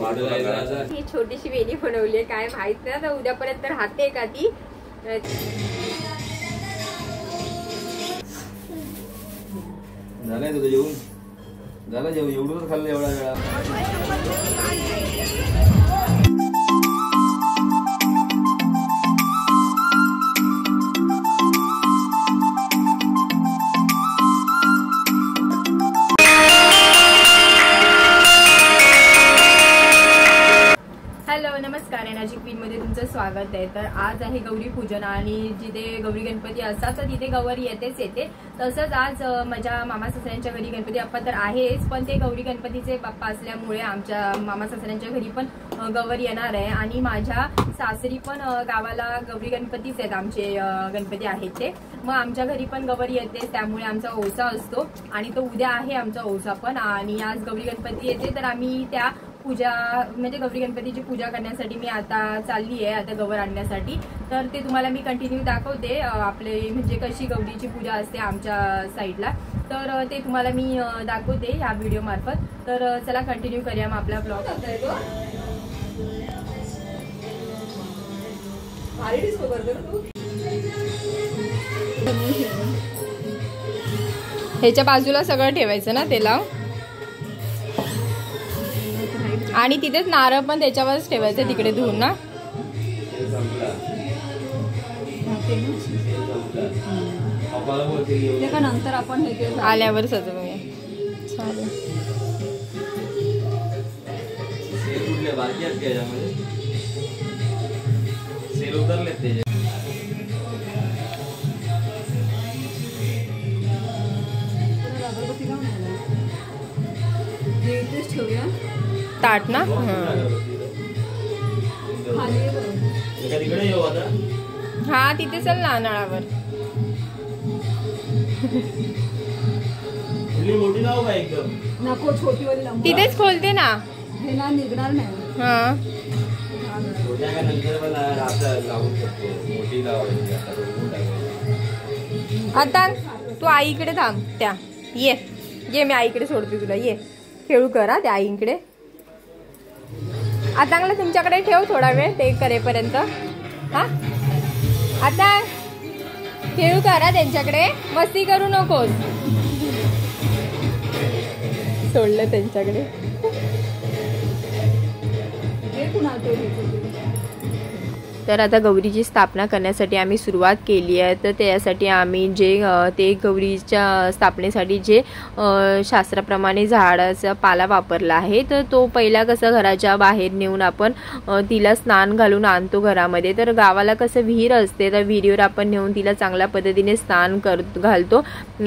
ही छोटीशी वेणी बनवली काय माहित नाही आता उद्यापर्यंत राहते का ती. झालंय तुझं जेवण झालं जेवण एवढंच खाल्लं एवढा वेळा. नमस्कार एनर्जी क्वीन मध्ये तुमचं स्वागत आहे. तर आज आहे गौरी पूजन आणि जिथे गौरी गणपती असतात तर तिथे गौरी येते. तसंच आज माझ्या मामा सासऱ्यांच्या घरी गणपती बाप्पा तर आहेच, पण ते गौरी गणपतीचे बाप्पा असल्यामुळे आमच्या मामा सासऱ्यांच्या घरी पण गौरी येणार आहे. आणि माझ्या सासरी पण गावाला गौरी गणपतीच आहेत, आमचे गणपती आहेत ते. मग आमच्या घरी पण गौरी येते, त्यामुळे आमचा ओसा असतो आणि तो उद्या आहे आमचा ओसा पण. आणि आज गौरी गणपती येते तर आम्ही त्या पूजा म्हणजे गौरी गणपतीची पूजा करण्यासाठी मी आता चालली आहे आता गवर आणण्यासाठी. तर ते तुम्हाला मी कंटिन्यू दाखवते आपले म्हणजे कशी गौरीची पूजा असते आमच्या साईडला. तर ते तुम्हाला मी दाखवते ह्या व्हिडिओ मार्फत. तर चला कंटिन्यू करूया मग आपला ब्लॉग. ह्याच्या बाजूला सगळं ठेवायचं ना तेला आणि तिथेच नारळ पण त्याच्यावरच ठेवायचं तिकडे धुवून ना. नंतर आपण आल्यावर सजवूया. चालेल. ताट ना हा तिथे चल ना नळावर. नको छोटी तिथेच खोलते ना हे ना निघणार नाही. हा आता तू आईकडे थांब. त्या ये मी आईकडे सोडते तुला. ये खेळू करा त्या आईकडे. आता तुमच्याकडे ठेव थोडा वेळ ते करेपर्यंत. हा आता खेळू करा त्यांच्याकडे, मस्ती करू नकोस. सोडलं त्यांच्याकडे. तर आता गौरीची स्थापना करण्यासाठी आम्ही सुरुवात केली आहे. तर त्यासाठी आम्ही ते गौरीच्या स्थापनेसाठी जे शास्त्राप्रमाणे झाडाचा पाला वापरला आहे तर तो पहिला कसं घराच्या बाहेर नेऊन आपण तिला स्नान घालून आणतो घरामध्ये. तर गावाला कसं विहीर असते तर विहिरीवर आपण नेऊन तिला चांगल्या पद्धतीने स्नान घालतो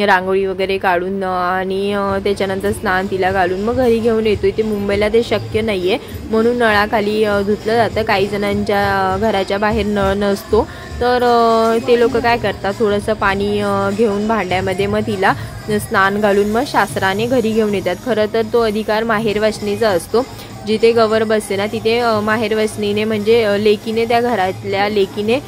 रांगोळी वगैरे काढून आणि त्याच्यानंतर स्नान तिला घालून मग घरी घेऊन येतो. इथे मुंबईला ते शक्य नाही आहे म्हणून नळाखाली धुतलं जातं. काही जणांच्या घराच्या बाहेर नळ नसतो तर ते लोक काय करतात थोडंसं पाणी घेऊन भांड्यामध्ये मग तिला स्नान घालून मग शास्त्राने घरी घेऊन येतात. खरं तर तो अधिकार माहेरवसणीचा असतो. जिथे गवर बसते ना तिथे माहेरवसणीने म्हणजे लेकीने त्या घरातल्या लेकीने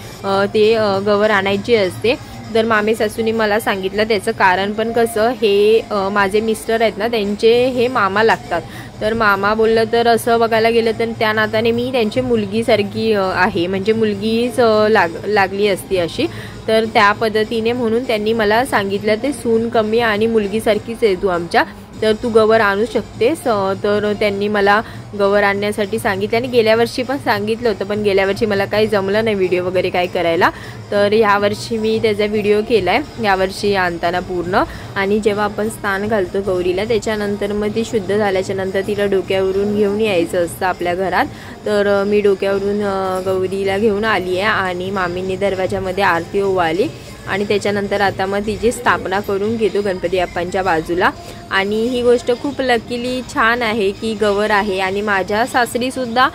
ते गवर आणायची असते. तर मामे सासूने मला सांगितलं त्याचं कारण पण कसं हे माझे मिस्टर आहेत ना त्यांचे हे मामा लागतात. तर मामा बोललं तर असं बघायला गेलं तर त्या नात्याने मी त्यांची मुलगीसारखी आहे म्हणजे मुलगीच लागली असती अशी. तर त्या पद्धतीने म्हणून त्यांनी मला सांगितलं ते सून कमी आणि मुलगीसारखीच आहे तू आमच्या, तर तू गवर आणू शकतेस. तर त्यांनी मला गवर आणण्यासाठी सांगितलं आणि गेल्या वर्षी पण सांगितलं होतं पण गेल्या वर्षी मला काही जमलं नाही व्हिडिओ वगैरे काय करायला. तर यावर्षी मी त्याचा व्हिडिओ केला आहे यावर्षी आणताना पूर्ण. आणि जेव्हा आपण स्नान घालतो गौरीला त्याच्यानंतर मग ती शुद्ध झाल्याच्या नंतर तिला डोक्यावरून घेऊन यायचं असतं आपल्या घरात. तर मी डोक्यावरून गौरीला घेऊन आली आहे आणि मामींनी दरवाजामध्ये आरती ओवाळली आणि त्याच्यानंतर आता मग तिची स्थापना करून घेतो गणपती बाप्पांच्या बाजूला. आणि ही गोष्ट खूप लकीली छान आहे की गवर आहे आणि माझ्या सासरीसुद्धा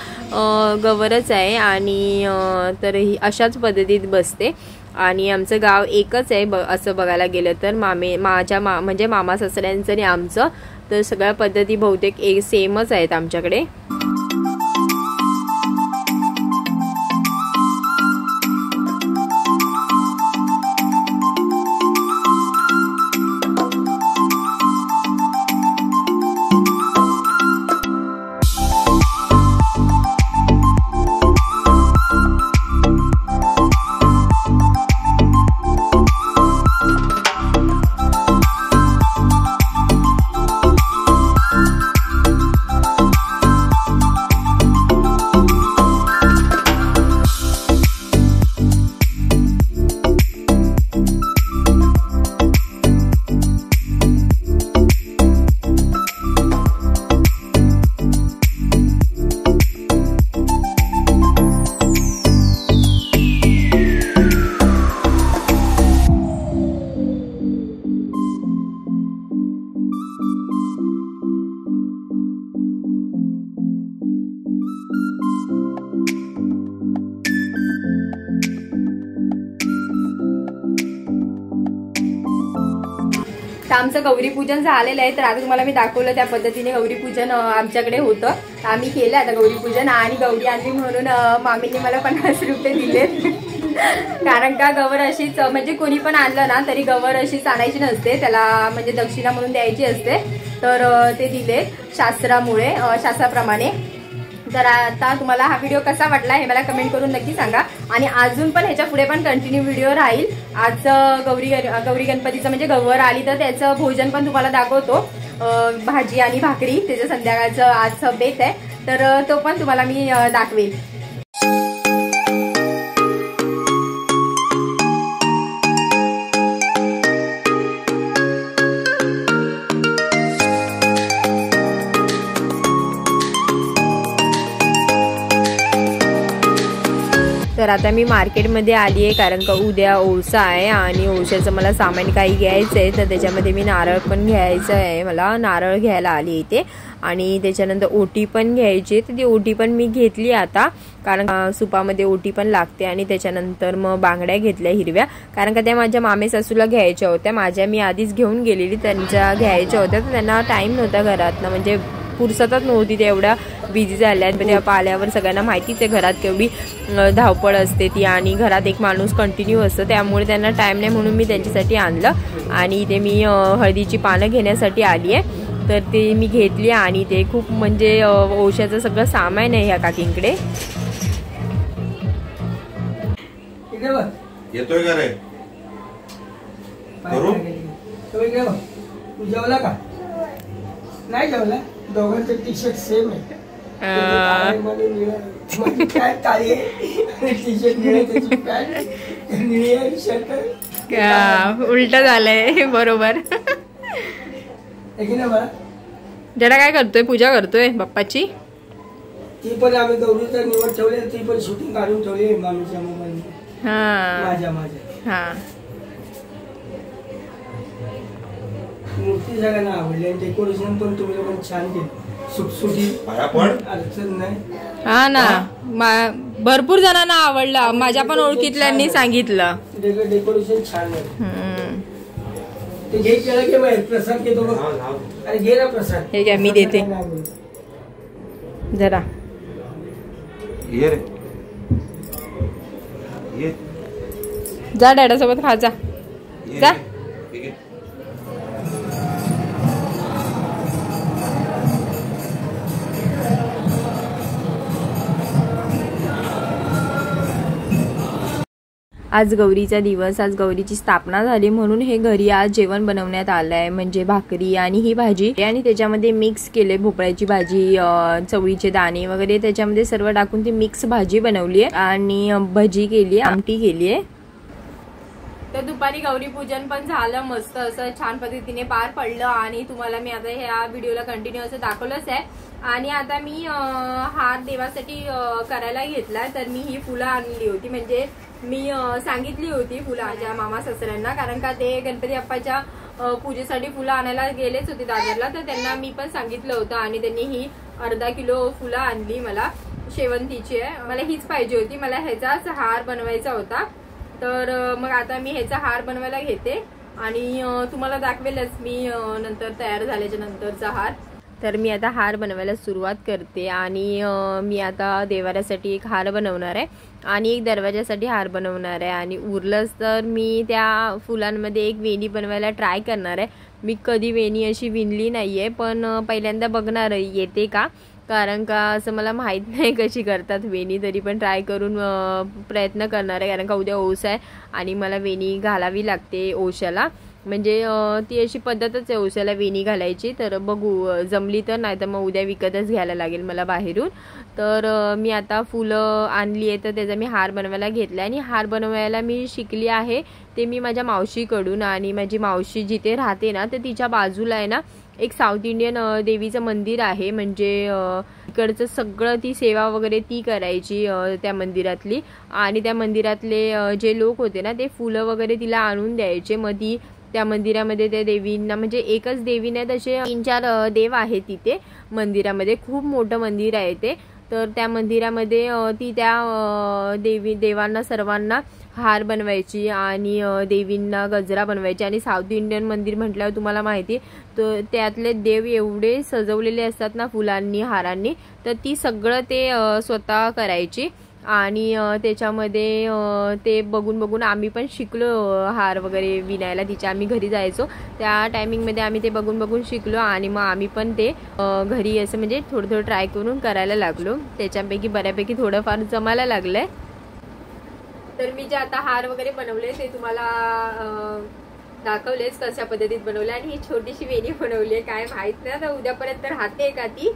गवरच आहे आणि तर ही अशाच पद्धतीत बसते. आणि आमचं गाव एकच आहे असं बघायला गेलं तर म्हणजे मामा सासऱ्यांचं आणि आमचं तर सगळ्या पद्धती बहुतेक सेमच आहेत आमच्याकडे. तर आमचं गौरी पूजन झालेलं आहे. तर आता तुम्हाला मी दाखवलं त्या पद्धतीने गौरी पूजन आमच्याकडे होतं. आम्ही केलं आता गौरी पूजन आणि गौरी आणली म्हणून मामींनी मला 50 रुपये दिलेत. कारण का गवर अशीच म्हणजे कोणी पण आणलं ना तरी गवर अशीच आणायची नसते, त्याला म्हणजे दक्षिणा म्हणून द्यायची असते. तर ते दिले शास्त्राप्रमाणे. तर आता तुम्हाला हा व्हिडिओ कसा वाटला हे मला कमेंट करून नक्की सांगा. आणि अजून पण ह्याच्या पुढे पण कंटिन्यू व्हिडिओ राहील. आज गौरी गणपतीचं म्हणजे गवर आली तर त्याचं भोजन पण तुम्हाला दाखवतो. भाजी आणि भाकरी त्याचं संध्याकाळचं आजचं बेत आहे, तर तो पण तुम्हाला मी दाखवेल. तर आता मी मार्केटमध्ये आली आहे कारण का उद्या ओवसा आहे आणि ओवशाचं मला सामान काही घ्यायचं आहे. तर त्याच्यामध्ये मी नारळ पण घ्यायचं आहे, मला नारळ घ्यायला आली इथे. आणि त्याच्यानंतर ओटी पण घ्यायची, तर ती ओटी पण मी घेतली आता कारण सुपामध्ये ओटी पण लागते. आणि त्याच्यानंतर मग बांगड्या घेतल्या हिरव्या कारण का त्या माझ्या मामे सासूला घ्यायच्या होत्या. माझ्या मी आधीच घेऊन गेलेली, त्यांच्या घ्यायच्या होत्या. तर त्यांना टाईम नव्हता घरातनं, म्हणजे फुरसतच नव्हती, ते एवढ्या बिझी झाल्या आहेत. तेव्हा आल्यावर सगळ्यांना माहितीच आहे घरात केवढी धावपळ असते ती, आणि घरात एक माणूस कंटिन्यू असतं, त्यामुळे त्यांना टाईम नाही म्हणून मी त्यांच्यासाठी आणलं. आणि इथे मी हळदीची पानं घेण्यासाठी आली आहे, तर ते मी घेतली. आणि ते खूप म्हणजे औषधाचं सगळं सामान आहे ह्या काकींकडे. येतोय का रे? करू जेवला का? नाही जेवला. दोघांचं टी शर्ट सेम आहे. टी शर्ट निळे, त्याची पॅन्ट निळी, शर्ट उलट झालंय. बरोबर. जरा काय करतोय? पूजा करतोय बाप्पाची. ती पण आम्ही गौरीचा निवड ठेवले, ती पण शूटिंग काढून ठेवली मामीच्या मोबाईलमध्ये. माझ्या मूर्ती सगळ्यांना आवडली आणि डेकोरेशन पण तुम्ही पण छान केलं, सुटसुटीत, अडचण नाही. हा ना, भरपूर जणांना आवडला, माझ्या पण ओळखीतल्यांनी सांगितलं डेकोरेशन छान आहे. ते घे केलं की बाहेर प्रसाद घेतो बघ. अरे घे ना प्रसाद. हे घ्या, मी देते जरा. ये रे, ये जा डॅडासोबत खा जा. जा. आज गौरीचा दिवस, आज गौरीची स्थापना झाली म्हणून हे घरी आज जेवण बनवण्यात आलं आहे. म्हणजे भाकरी आणि ही भाजी, आणि त्याच्यामध्ये मिक्स केले भोपळ्याची भाजी, चवळीचे दाणे वगैरे त्याच्यामध्ये सर्व टाकून ती मिक्स भाजी बनवली आहे. आणि भजी केली, आमटी केली आहे. तर दुपारी गौरी पूजन पण झालं, मस्त असं छान पद्धतीने पार पडलं. आणि तुम्हाला मी आता ह्या व्हिडिओला कंटिन्यू असं दाखवलंच आहे. आणि आता मी हार देवासाठी करायला घेतला, तर मी ही फुलं आणली होती. म्हणजे मी सांगितली होती फुलं माझ्या मामा सासऱ्यांना, कारण का ते गणपती बाप्पाच्या पूजेसाठी फुलं आणायला गेलेच होते दादरला, तर त्यांना मी पण सांगितलं होतं. आणि त्यांनी ही अर्धा किलो फुलं आणली मला, शेवंतीची आहे. मला हीच पाहिजे होती, मला ह्याचाच हार बनवायचा होता. तर मग आता मी ह्याचा हार बनवायला घेते आणि तुम्हाला दाखवेलच मी नंतर तयार झाल्याच्या नंतरचा हार. तर मी आता हार बनवायला सुरुवात करते. आणि मी आता देवाऱ्यासाठी एक हार बनवणार आहे आणि एक दरवाजासाठी हार बनवणार आहे. आणि उरलंच तर मी त्या फुलांमध्ये एक वेणी बनवायला ट्राय करणार आहे. मी कधी वेणी अशी विणली नाही आहे, पण पहिल्यांदा बघणार येते का, कारण का असं मला माहीत नाही कशी करतात वेणी. तरी पण ट्राय करून प्रयत्न करणार आहे, कारण का उद्या ओस आहे आणि मला वेणी घालावी लागते ओशाला. म्हणजे ती अशी पद्धतच आहे ओशाला वेणी घालायची. तर बघू जमली तर, नाही तर मग उद्या विकतच घ्यायला लागेल मला बाहेरून. तर मी आता फुलं आणली आहे, तर त्याचा मी हार बनवायला घेतला. आणि हार बनवायला मी शिकली आहे ते मी माझ्या मावशीकडून. आणि माझी मावशी जिथे राहते ना, तर तिच्या बाजूला आहे ना एक साऊथ इंडियन देवीचं मंदिर आहे. म्हणजे इकडचं सगळं ती सेवा वगैरे ती करायची त्या मंदिरातली. आणि त्या मंदिरातले जे लोक होते ना, ते फुलं वगैरे तिला आणून द्यायचे. मग ती त्या मंदिरामध्ये त्या देवींना, म्हणजे एकच देवी नाही, तसे 3-4 देव आहेत तिथे मंदिरामध्ये. खूप मोठं मंदिर आहे ते. तर त्या मंदिरामध्ये ती त्या देवांना सर्वांना हार बनवायची आणि देवींना गजरा बनवायची. आणि साऊथ इंडियन मंदिर म्हटल्यावर तुम्हाला माहिती तर त्यातले देव एवढे सजवलेले असतात ना फुलांनी हारांनी, तर ती सगळं ते स्वतः करायची. आणि त्याच्यामध्ये ते बघून बघून आम्ही पण शिकलो हार वगैरे विणायला. तिच्या आम्ही घरी जायचो त्या टायमिंगमध्ये आम्ही ते बघून बघून शिकलो आणि मग आम्ही पण ते घरी असं म्हणजे थोडं थोडं ट्राय करून करायला लागलो. त्याच्यापैकी बऱ्यापैकी थोडंफार जमायला लागलं आहे. तर मी जे आता हार वगैरे बनवले ते तुम्हाला दाखवलेच कशा पद्धतीत बनवले. आणि ही छोटीशी वेणी बनवली आहे, काय माहीत नाही आता उद्यापर्यंत राहते का ती.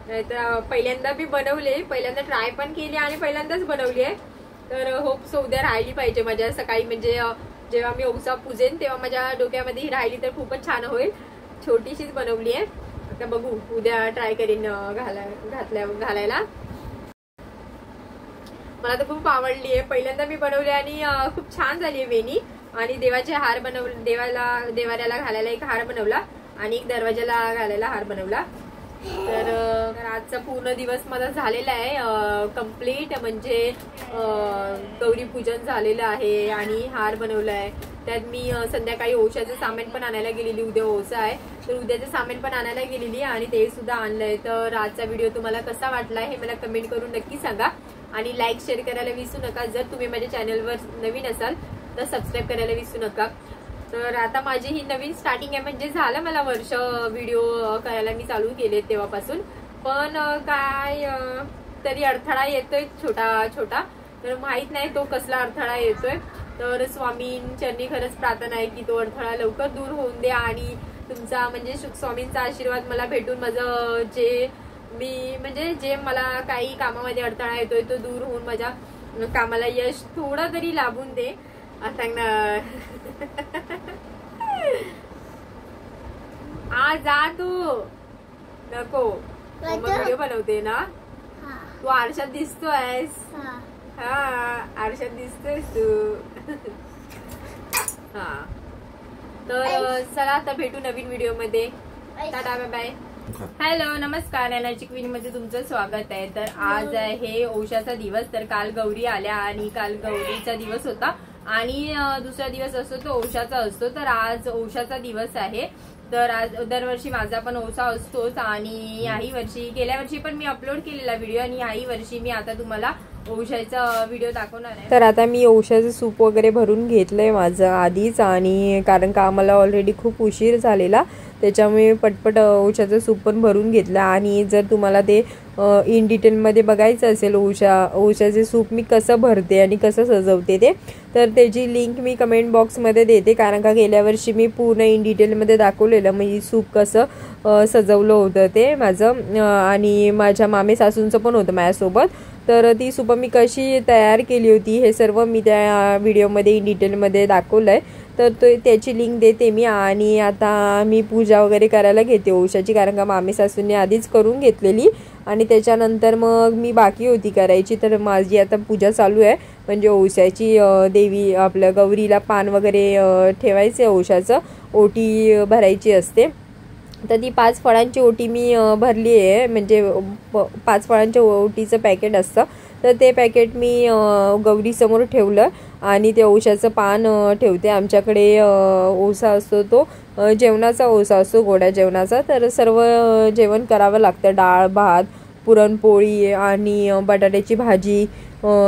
तर पहिल्यांदा मी बनवले, पहिल्यांदा ट्राय पण केली आणि पहिल्यांदाच बनवली आहे. तर होप सो उद्या राहिली पाहिजे माझ्या सकाळी, म्हणजे जेव्हा मी ओवसा पूजेन तेव्हा माझ्या डोक्यामध्ये ही राहिली तर खूपच छान होईल. छोटीशीच बनवली आहे, आता बघू उद्या ट्राय करीन घालायला. मला तर खूप आवडली आहे, पहिल्यांदा मी बनवली आणि खूप छान झाली आहे वेणी. आणि देवाचे हार बनवले, देवाऱ्याला घालायला एक हार बनवला आणि एक दरवाजाला घालायला हार बनवला. तर आजचा पूर्ण दिवस माझा झालेला आहे कंप्लीट, म्हणजे गौरी पूजन झालेलं आहे आणि हार बनवला आहे. त्यात मी संध्याकाळी ओवशाचं सामान पण आणायला गेलेली, उद्या ओवसा आहे तर उद्याचं सामान पण आणायला गेलेली आणि ते सुद्धा आणलंय. तर आजचा व्हिडिओ तुम्हाला कसा वाटला हे मला कमेंट करून नक्की सांगा आणि लाईक शेअर करायला विसरू नका. जर तुम्ही माझ्या चॅनलवर नवीन असाल तर सबस्क्राईब करायला विसरू नका. तर आता माझी ही नवीन स्टार्टिंग आहे, म्हणजे झालं मला वर्ष व्हिडिओ करायला मी चालू केले तेव्हापासून. पण काय तरी अडथळा येतोय छोटा छोटा, तर माहित नाही तो कसला अडथळा येतोय. तर स्वामींचरणी खरंच प्रार्थना आहे की तो अडथळा लवकर दूर होऊन दे आणि तुमचा म्हणजे स्वामींचा आशीर्वाद मला भेटून माझं जे मला काही कामामध्ये अडथळा येतोय तो दूर होऊन माझ्या कामाला यश थोडं तरी लाभून दे. सांग ना आज जा तू नको व्हिडिओ बनवते ना तू, आरशात दिसतोयस. हा आरशात दिसतोयस तू. हा तर चला आता भेटू नवीन व्हिडिओ मध्ये. टाटा बाय बाय. हॅलो नमस्कार, एनर्जी क्वीन मध्ये तुमचं स्वागत आहे. तर आज आहे ओवशाचा दिवस. तर काल गौरी आल्या आणि काल गौरीचा दिवस होता आणि दुसरा दिवस असतो तो ओवशाचा असतो. तर आज ओवशाचा दिवस आहे. तर आज दरवर्षी माझा पण ओवसा असतोच आणि याही वर्षी गेल्या वर्षी पण मी अपलोड केलेला व्हिडिओ आणि याही वर्षी मी आता तुम्हाला ओवशाचा व्हिडिओ दाखवणार आहे. तर आता मी ओवशाचं सूप वगैरे भरून घेतलंय माझं आधीच, आणि कारण का आम्हाला ऑलरेडी खूप उशीर झालेला त्याच्यामुळे पटपट ओवशाचं सूप पण भरून घेतलं. आणि जर तुम्हाला ते इन डिटेलमध्ये बघायचं असेल ओवशाचे सूप मी कसं भरते आणि कसं सजवते ते, तर त्याची लिंक मी कमेंट बॉक्समध्ये देते. कारण का गेल्या वर्षी मी पूर्ण इन डिटेलमध्ये दाखवलेलं म्हणजे सूप कसं सजवलं होतं ते माझं, आणि माझ्या मामे सासूंचं पण होतं माझ्यासोबत. तर ती सूप मी कशी तयार केली होती हे सर्व मी त्या व्हिडिओमध्ये इन डिटेलमध्ये दाखवलं आहे. तर त्याची लिंक देते मी. आणि आता मी पूजा वगैरे करायला घेते ओवशाची, कारण का मामी सासूंनी आधीच करून घेतलेली आणि त्याच्यानंतर मग मी बाकी होती करायची. तर माझी आता पूजा चालू आहे, म्हणजे ओवशाची. देवी आपल्या गौरीला पान वगैरे ठेवायचे, ओवशाचं ओटी भरायची असते. तर ती 5 फळांची ओटी मी भरली आहे, म्हणजे 5 फळांच्या ओटीचं पॅकेट असतं. तर ते पॅकेट मी गौरीसमोर ठेवलं आणि ते ओवशाचं पान ठेवते. आमच्याकडे ओवसा असतो तो जेवणाचा ओवसा असतो, गोड्या जेवणाचा. तर सर्व जेवण करावं लागतं, डाळ भात पुरणपोळी आणि बटाट्याची भाजी,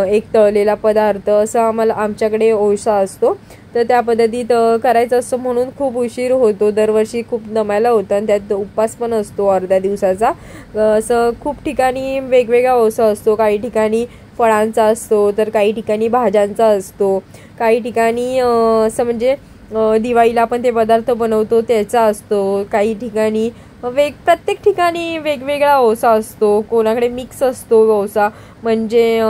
एक तळलेला पदार्थ, असं आमच्याकडे ओवसा असतो. तर त्या पद्धतीत करायचं असतं म्हणून खूप उशीर होतो. दरवर्षी खूप दमायला होतं आणि त्यात उपवास पण असतो अर्ध्या दिवसाचा. असं खूप ठिकाणी वेगवेगळा ओवसा असतो. काही ठिकाणी फळांचा असतो, तर काही ठिकाणी भाज्यांचा असतो, काही ठिकाणी असं म्हणजे दिवाळीला आपण ते पदार्थ बनवतो त्याचा असतो, काही ठिकाणी प्रत्येक ठिकाणी वेगवेगळा ओवसा असतो. कोणाकडे मिक्स असतो ओवसा, म्हणजे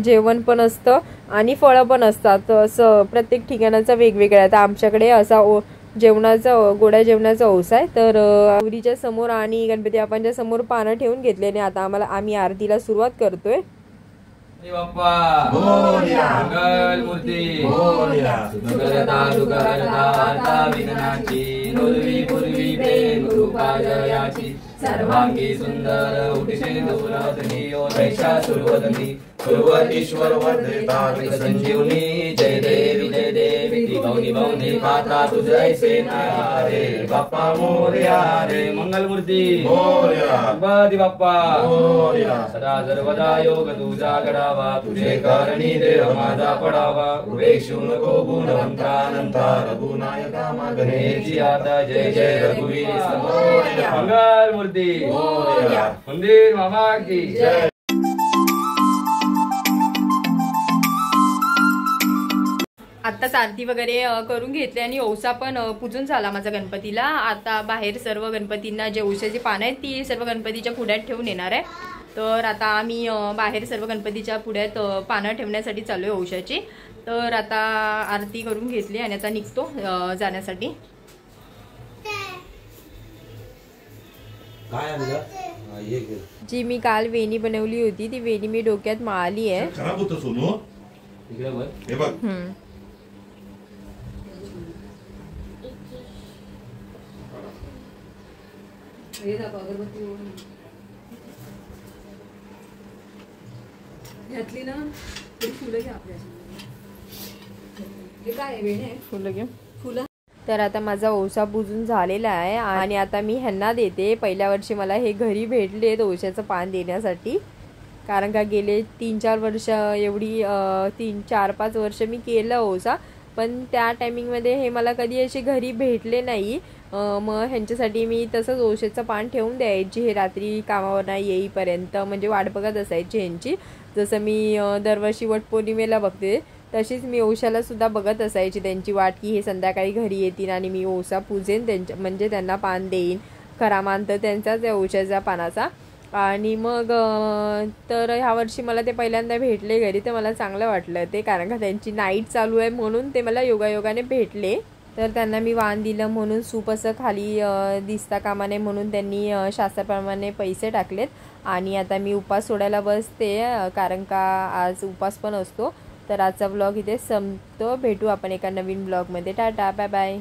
जेवण पण असतं आणि फळं पण असतात. असं प्रत्येक ठिकाणाचा वेगवेगळा आहे. तर आमच्याकडे असा गोड्या जेवणाचा ओवसा आहे. तर गौरीच्या समोर आणि गणपती बाप्पांच्या समोर पानं ठेवून घेतले आणि आता आम्ही आरतीला सुरुवात करतोय. बाप्पा मंगल मूर्ती सुखरता विघ्नाची पूर्वी प्रेम कृपा जयाची सर्वांगी सुंदर उठिषे दूरवतनी ओ दैशा सुरवतनी सुरवतीश्वर वर्धिता संजीवनी जय भाऊनी भाऊनी खाता तुझे ऐसे नाही रे बाप्पा मोरया रे मंगलमूर्ती मोरया गणपती बाप्पा मोरया सदा सर्वदा योग तुझा घडावा तुझे कारणी देव माझा पडावा उपेक्षू नको गुणवंतानंता रघुनायका मागणेची आता जय जय रघुवीर मोरया मंगलमूर्ती मोरया मंदिर मामा की जय. आत्ताच आरती वगैरे करून घेतली आणि ओसा पण पूजून झाला माझा गणपतीला. आता बाहेर सर्व गणपतींना जे ओशाची पानं आहेत ती सर्व गणपतीच्या पुढ्यात ठेवून येणार आहे. तर आता आम्ही बाहेर सर्व गणपतीच्या पुढ्यात पानं ठेवण्यासाठी चालू आहे ओशाची. तर आता आरती करून घेतली आणि आता निघतो जाण्यासाठी. जी मी काल वेणी बनवली होती ती वेणी मी डोक्यात माळली आहे. खराब होतं सोनू हे बघ. घातली ना तरी फुलं घ्या आपल्या. हे काय वेणे फुलं घेऊ. फुलं. तर आता माझा ओसा पूजून झालेला आहे आणि आता मी ह्यांना देते. पहिल्या वर्षी मला हे घरी भेटले ओशाचं पान देण्यासाठी, कारण का गेले 3-4 वर्ष एवढी 3-4-5 वर्ष मी केलं ओसा, पण त्या टायमिंगमध्ये हे मला कधी असे घरी भेटले नाही. मग ह्यांच्यासाठी मी तसंच ओशाचं पान ठेवून द्यायची. हे रात्री कामावर नाही येईपर्यंत म्हणजे वाट बघत असायची ह्यांची. जसं मी दरवर्षी वटपौर्णिमेला बघते तशीच मी ओशाला सुद्धा बघत असायची त्यांची वाट, की हे संध्याकाळी घरी येतील आणि मी ओसा पूजेन त्यांच्या म्हणजे त्यांना पान देईन. खरा मान तर त्यांचाच आहे ओशाच्या पानाचा. आणि मग तर ह्या वर्षी मला ते पहिल्यांदा भेटले घरी, तर मला चांगलं वाटलं ते, कारण का त्यांची नाईट चालू आहे म्हणून ते मला योगायोगाने भेटले. तर त्यांना मी वाण दिलं म्हणून सूप असं खाली दिसता कामा नये म्हणून त्यांनी शास्त्राप्रमाणे पैसे टाकलेत. आणि आता मी उपास सोडायला बसते, कारण का आज उपास पण असतो. तर आजचा ब्लॉग इथे संपतो. भेटू आपण एका नवीन ब्लॉगमध्ये. टाटा बाय बाय.